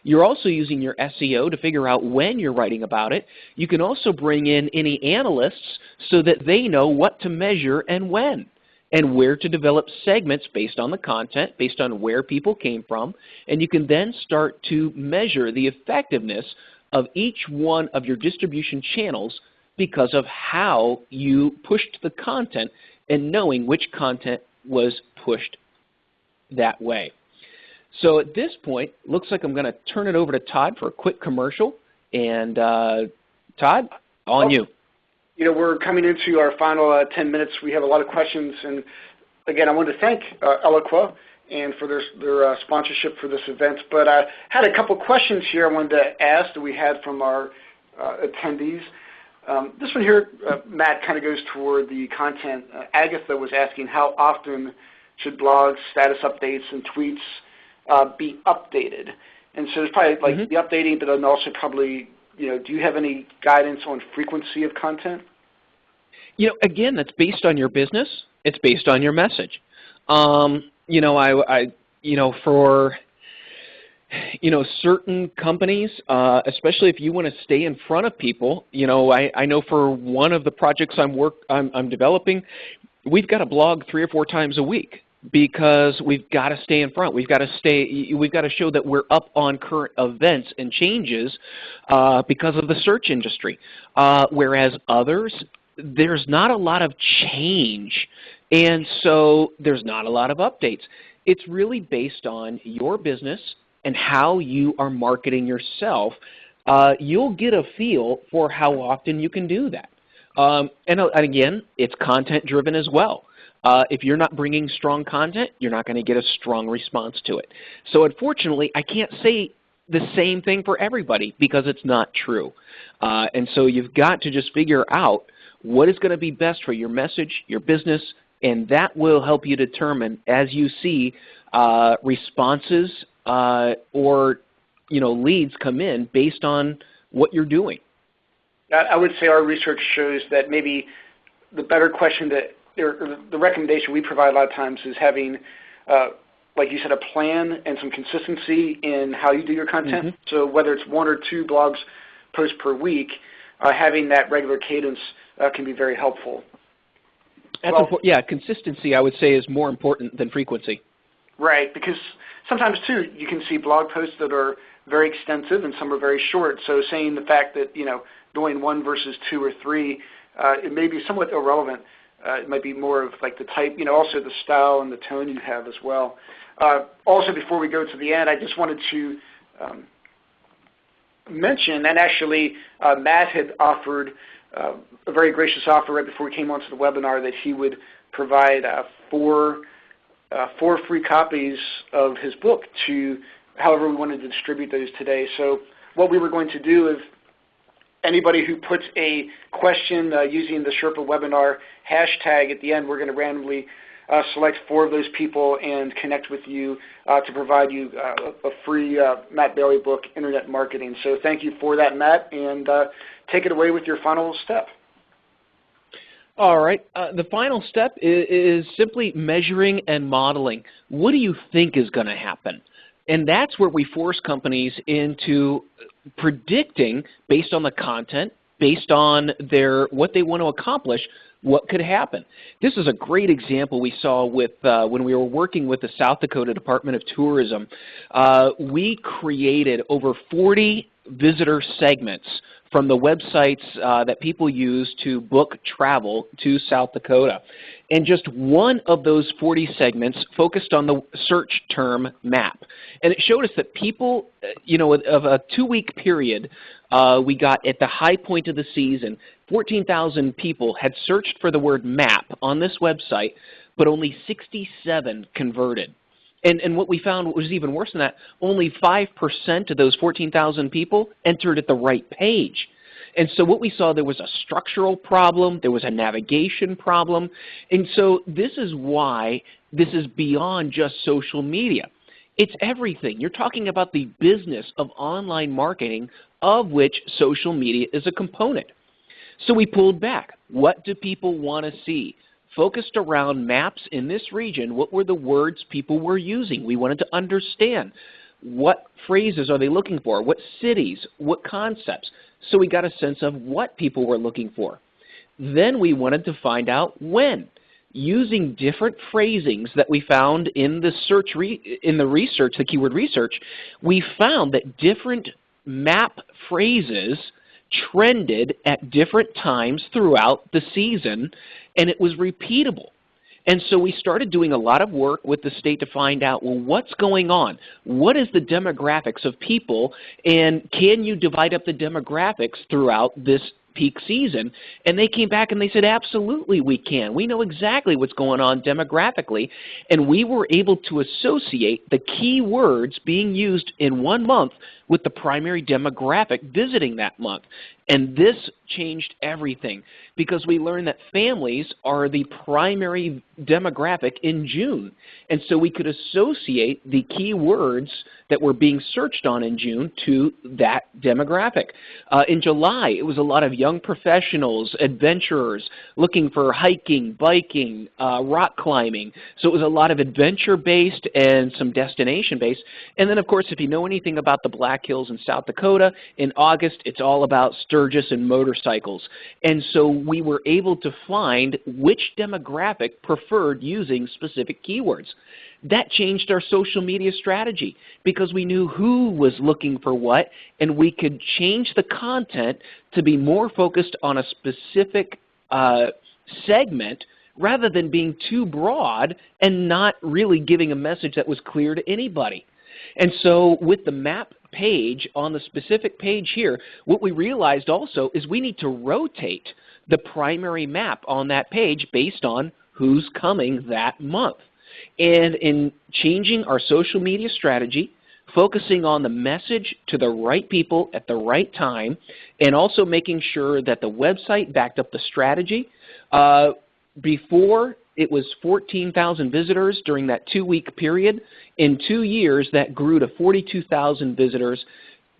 You're also using your SEO to figure out when you're writing about it. You can also bring in any analysts so that they know what to measure and when, and where to develop segments based on the content, based on where people came from, and you can then start to measure the effectiveness of each one of your distribution channels because of how you pushed the content and knowing which content was pushed that way. So at this point, looks like I'm going to turn it over to Todd for a quick commercial. And Todd, on you. You know, we're coming into our final 10 minutes. We have a lot of questions. And again, I wanted to thank Eloqua and for their sponsorship for this event. But I had a couple questions here I wanted to ask that we had from our attendees. This one here, Matt, kind of goes toward the content. Agatha was asking how often should blogs, status updates, and tweets be updated? And so there's probably like the updating, but then also probably, you know, do you have any guidance on frequency of content? You know, again, that's based on your business. It's based on your message. You know, you know, for certain companies, especially if you want to stay in front of people, you know, I know for one of the projects I'm developing, we've got to blog 3 or 4 times a week because we've got to stay in front. We've got to show that we're up on current events and changes because of the search industry. Whereas others, there's not a lot of change, and so there's not a lot of updates. It's really based on your business and how you are marketing yourself. You'll get a feel for how often you can do that. And again, it's content driven as well. If you're not bringing strong content, you're not going to get a strong response to it. So unfortunately, I can't say the same thing for everybody because it's not true. And so you've got to just figure out what is going to be best for your message, your business, and that will help you determine as you see responses or leads come in based on what you're doing. I would say our research shows that maybe the better question or the recommendation we provide a lot of times is having, like you said, a plan and some consistency in how you do your content. So whether it's 1 or 2 blogs posts per week, having that regular cadence can be very helpful. Yeah, consistency I would say is more important than frequency. Right, because sometimes too you can see blog posts that are very extensive and some are very short. So saying the fact that doing 1 versus 2 or 3, it may be somewhat irrelevant. It might be more of like the type, also the style and the tone you have as well. Also, before we go to the end, I just wanted to mention, and actually Matt had offered a very gracious offer right before we came onto the webinar that he would provide 4 free copies of his book to however we wanted to distribute those today. So what we were going to do is anybody who puts a question using the Sherpa webinar hashtag at the end, we're going to randomly select 4 of those people and connect with you to provide you a free Matt Bailey book, Internet Marketing. So thank you for that, Matt, and take it away with your final step. All right. The final step is simply measuring and modeling. What do you think is going to happen? And that's where we force companies into predicting based on the content, based on what they want to accomplish, what could happen. This is a great example we saw with when we were working with the South Dakota Department of Tourism. We created over 40 visitor segments from the websites that people use to book travel to South Dakota. And just one of those 40 segments focused on the search term map. And it showed us that people, of a 2-week period, we got at the high point of the season, 14,000 people had searched for the word map on this website, but only 67 converted. And what we found was even worse than that, only 5% of those 14,000 people entered at the right page. And so what we saw, there was a structural problem, there was a navigation problem, and so this is why this is beyond just social media. It's everything. You're talking about the business of online marketing, of which social media is a component. So we pulled back. What do people want to see? Focused around maps in this region, what were the words people were using? We wanted to understand what phrases are they looking for, what cities, what concepts. So we got a sense of what people were looking for. Then we wanted to find out when. Using different phrasings that we found in the research, the keyword research, we found that different map phrases trended at different times throughout the season, and it was repeatable. And so we started doing a lot of work with the state to find out, well, what's going on? What is the demographics of people, and can you divide up the demographics throughout this peak season? And they came back and they said, absolutely we can. We know exactly what's going on demographically, and we were able to associate the key words being used in one month with the primary demographic visiting that month. And this changed everything because we learned that families are the primary demographic in June. And so we could associate the key words that were being searched on in June to that demographic. In July, it was a lot of young professionals, adventurers, looking for hiking, biking, rock climbing. So it was a lot of adventure-based and some destination-based. And then, of course, if you know anything about the Black Hills in South Dakota, in August, it's all about Sturgis and motorcycles. And so we were able to find which demographic preferred using specific keywords. That changed our social media strategy because we knew who was looking for what, and we could change the content to be more focused on a specific segment rather than being too broad and not really giving a message that was clear to anybody. And so with the map page on the specific page here, what we realized also is we need to rotate the primary map on that page based on who's coming that month. And in changing our social media strategy, focusing on the message to the right people at the right time, and also making sure that the website backed up the strategy. Before, it was 14,000 visitors during that 2-week period. In 2 years, that grew to 42,000 visitors.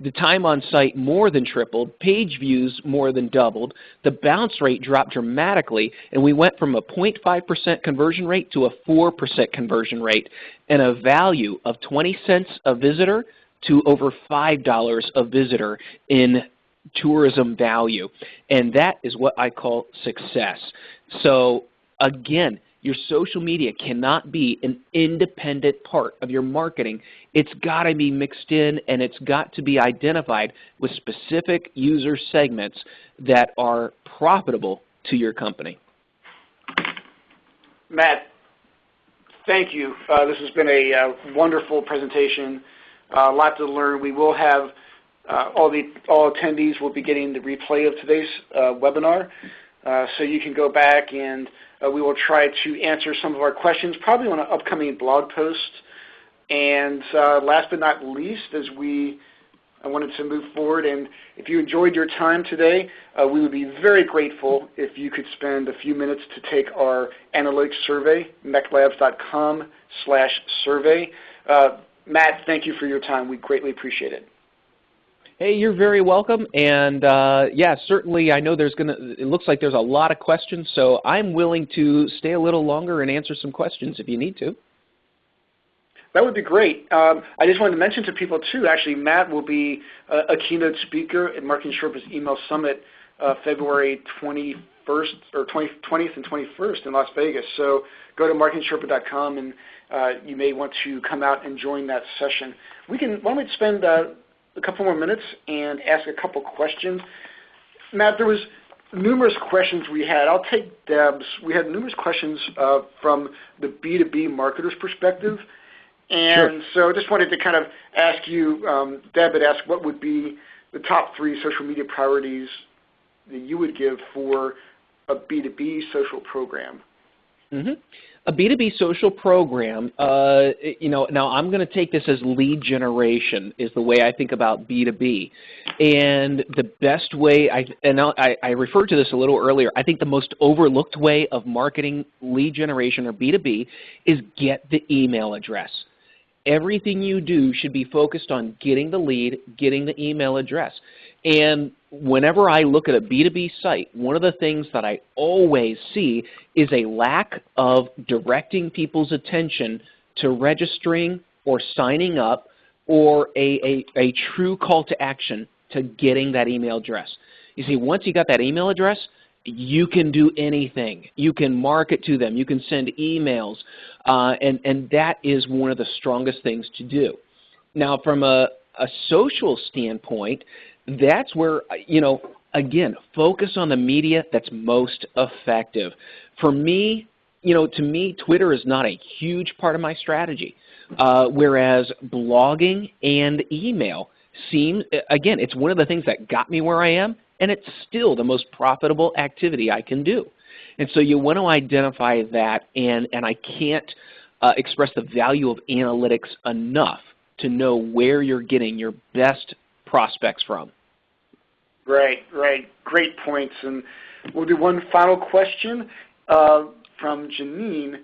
The time on site more than tripled, page views more than doubled, the bounce rate dropped dramatically, and we went from a 0.5% conversion rate to a 4% conversion rate, and a value of 20 cents a visitor to over $5 a visitor in tourism value. And that is what I call success. So again, your social media cannot be an independent part of your marketing. It's got to be mixed in, and it's got to be identified with specific user segments that are profitable to your company. Matt, thank you. This has been a wonderful presentation. A lot to learn. We will have all attendees will be getting the replay of today's webinar, so you can go back and we will try to answer some of our questions, probably on an upcoming blog post. And last but not least, I wanted to move forward, and if you enjoyed your time today, we would be very grateful if you could spend a few minutes to take our analytics survey, mechlabs.com/survey. Matt, thank you for your time. We greatly appreciate it. Hey, you're very welcome, and yeah, certainly I know it looks like there's a lot of questions, so I'm willing to stay a little longer and answer some questions if you need to. That would be great. I just wanted to mention to people too, actually, Matt will be a keynote speaker at MarketingSherpa's Email Summit February 21st or 20th and 21st in Las Vegas. So go to MarketingSherpa.com and you may want to come out and join that session. Why don't we spend a couple more minutes and ask a couple questions. Matt, there was numerous questions we had. I'll take Deb's. We had numerous questions from the B2B marketer's perspective. And so I just wanted to kind of ask you, Deb had asked what would be the top 3 social media priorities that you would give for a B2B social program. A B2B social program, now I'm going to take this as lead generation is the way I think about B2B. And the best way, I referred to this a little earlier, I think the most overlooked way of marketing lead generation or B2B is get the email address. Everything you do should be focused on getting the lead, getting the email address. And whenever I look at a B2B site, one of the things that I always see is a lack of directing people's attention to registering or signing up or a true call to action to getting that email address. You see, once you got that email address, you can do anything. You can market to them. You can send emails. And that is one of the strongest things to do. Now, from a social standpoint, that's where, again, focus on the media that's most effective. For me, to me, Twitter is not a huge part of my strategy, whereas blogging and email seem, again, it's one of the things that got me where I am, and it's still the most profitable activity I can do. And so you want to identify that, and I can't express the value of analytics enough to know where you're getting your best prospects from. Right. Great points. And we'll do one final question from Janine.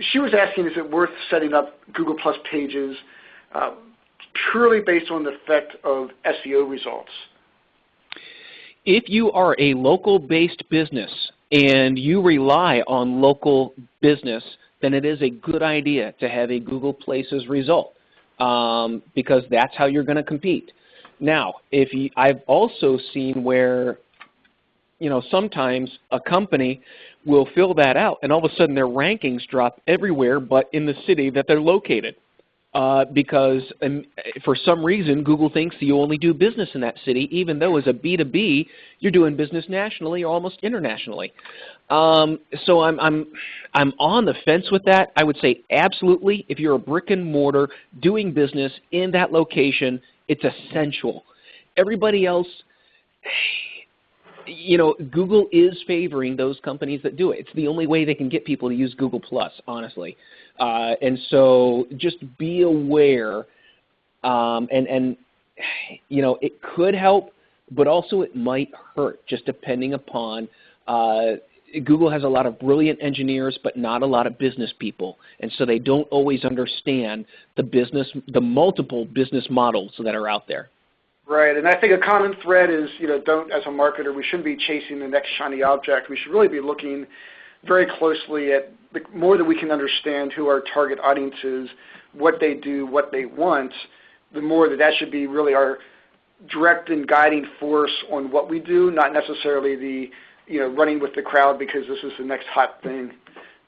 She was asking, is it worth setting up Google Plus pages purely based on the effect of SEO results? If you are a local-based business and you rely on local business, then it is a good idea to have a Google Places result because that's how you're going to compete. Now, I've also seen where, sometimes a company will fill that out and all of a sudden their rankings drop everywhere but in the city that they're located. Because for some reason Google thinks that you only do business in that city, even though as a B2B you're doing business nationally or almost internationally. So I'm on the fence with that. I would say absolutely. If you're a brick and mortar doing business in that location, it's essential. Everybody else, Google is favoring those companies that do it. It's the only way they can get people to use Google Plus, honestly. And so just be aware, it could help, but also it might hurt, just depending upon, Google has a lot of brilliant engineers, but not a lot of business people. And so they don't always understand the multiple business models that are out there. Right, and I think a common thread is, as a marketer, we shouldn't be chasing the next shiny object. We should really be looking very closely at the more that we can understand who our target audience is, what they do, what they want, the more that should be really our direct and guiding force on what we do, not necessarily the, running with the crowd because this is the next hot thing.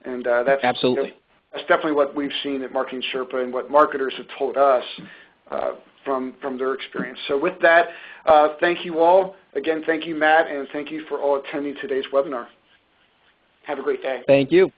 And that's absolutely. That's definitely what we've seen at MarketingSherpa and what marketers have told us from their experience. So with that, thank you all. Again, thank you, Matt, and thank you for all attending today's webinar. Have a great day. Thank you.